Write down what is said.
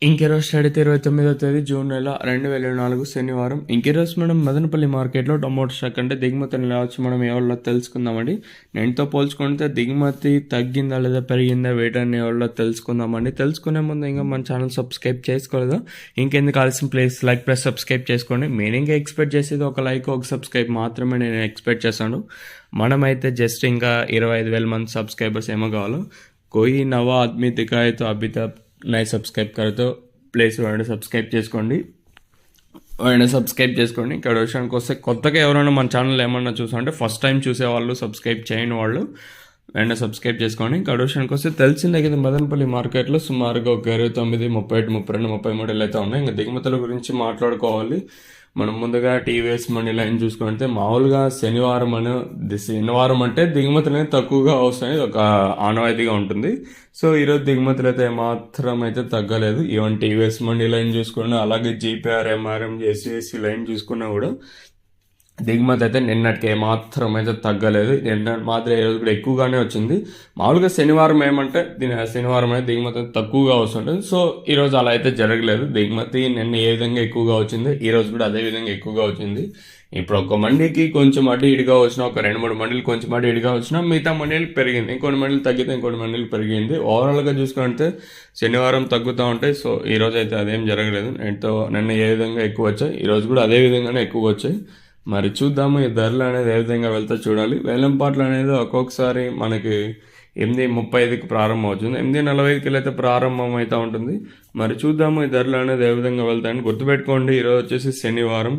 ఇంకెరోజు study 29వ తేదీ June నెల 2024 శనివారం. ఇంకెరోజు మనం మదనపల్లి మార్కెట్లో టొమాటో స్టాక్ అంటే దిగుమతిని లేవచ్చు మనం ఎవరిలో తెలుసుకుందామండి. నేనుతో పోల్చుకుంటే దిగుమతి తగ్గిందా లేదా పెరిగిందా వేటని ఎవరిలో తెలుసుకుందామండి. తెలుసుకునే ముందు ఇంకా మన ఛానల్ సబ్స్క్రైబ్ చేసుకోలేదు, ఇంకెందుకు ఆలస్యం లైక్ ప్లస్ సబ్స్క్రైబ్ చేసుకోండి. నేను ఇంకా ఎక్స్పెక్ట్ చేసేది ఒక లైక్ ఒక సబ్స్క్రైబ్ మాత్రమే నేను ఎక్స్పెక్ట్ చేశాను. మనమైతే జస్ట్ ఇంకా 25,000 మంది సబ్స్క్రైబర్స్ ఏమో కావాలో. కోయి నవా ఆద్మీ దిఖాయే తో అభి తక్ నై సబ్స్క్రైబ్ కరతో ప్లీజ్ వాడిని సబ్స్క్రైబ్ చేసుకోండి. ఇక్కడ విషయానికి వస్తే కొత్తగా ఎవరైనా మన ఛానల్ ఏమన్నా చూసామంటే ఫస్ట్ టైం చూసేవాళ్ళు, సబ్స్క్రైబ్ చేయని వాళ్ళు వెంటనే సబ్స్క్రైబ్ చేసుకోండి. ఇక్కడ విషయానికి వస్తే తెలిసిందే కదా, మదనపల్లి మార్కెట్లో సుమారుగా ఒక 29, 31, 32, 33 అయితే ఉన్నాయి. ఇంకా దిగుమతుల గురించి మాట్లాడుకోవాలి. మనం ముందుగా టీవీఎస్ మనీ లైన్ చూసుకుంటే మామూలుగా శనివారం అంటే దిగుమతులు అనేది తక్కువగా వస్తాయి, ఒక ఆనవాయితీగా ఉంటుంది. సో ఈరోజు దిగుమతులు అయితే ఏమాత్రం అయితే తగ్గలేదు. ఈవెన్ టీవీఎస్ మనీ లైన్ చూసుకున్నా, అలాగే జీపీఆర్, ఎంఆర్ఎం, ఎస్సీఎస్సీ లైన్ చూసుకున్నా కూడా దిగుమతి అయితే నిన్నటికి ఏమాత్రం అయితే తగ్గలేదు. నిన్నటి మాత్రం ఈరోజు కూడా ఎక్కువగానే వచ్చింది. మామూలుగా శనివారం ఏమంటే శనివారం అనేది దిగుమతి తక్కువగా వస్తుంటుంది. సో ఈరోజు అలా అయితే జరగలేదు. దిగుమతి నిన్న ఏ విధంగా ఎక్కువగా వచ్చింది, ఈరోజు కూడా అదే విధంగా ఎక్కువగా వచ్చింది. ఇప్పుడు ఒక మండీకి కొంచెం అటు ఇటుగా వచ్చినా, ఒక 2-3 మండీలు కొంచెం అటు ఇటుగా వచ్చినా, మిగతా మండీలకు పెరిగింది. ఇంకొన్ని మండీలు తగ్గితే ఇంకొన్ని మండీలు పెరిగింది. ఓవరాల్గా చూసుకుంటే శనివారం తగ్గుతూ ఉంటాయి. సో ఈరోజు అయితే అదేం జరగలేదు. నిన్న ఏ విధంగా ఎక్కువ వచ్చాయి, ఈరోజు కూడా అదే విధంగానే ఎక్కువ వచ్చాయి. మరి చూద్దాము ఈ ధరలు అనేది ఏ విధంగా వెళ్తా చూడాలి. వేలంపాట్లు అనేది ఒక్కొక్కసారి మనకి 8:35కి ప్రారంభం అవుతుంది, 8:45కి అయితే ప్రారంభం అవుతూ ఉంటుంది. మరి చూద్దాము ఈ ధరలు అనేది ఏ విధంగా వెళ్తాయని. గుర్తుపెట్టుకోండి, ఈరోజు వచ్చేసి శనివారం.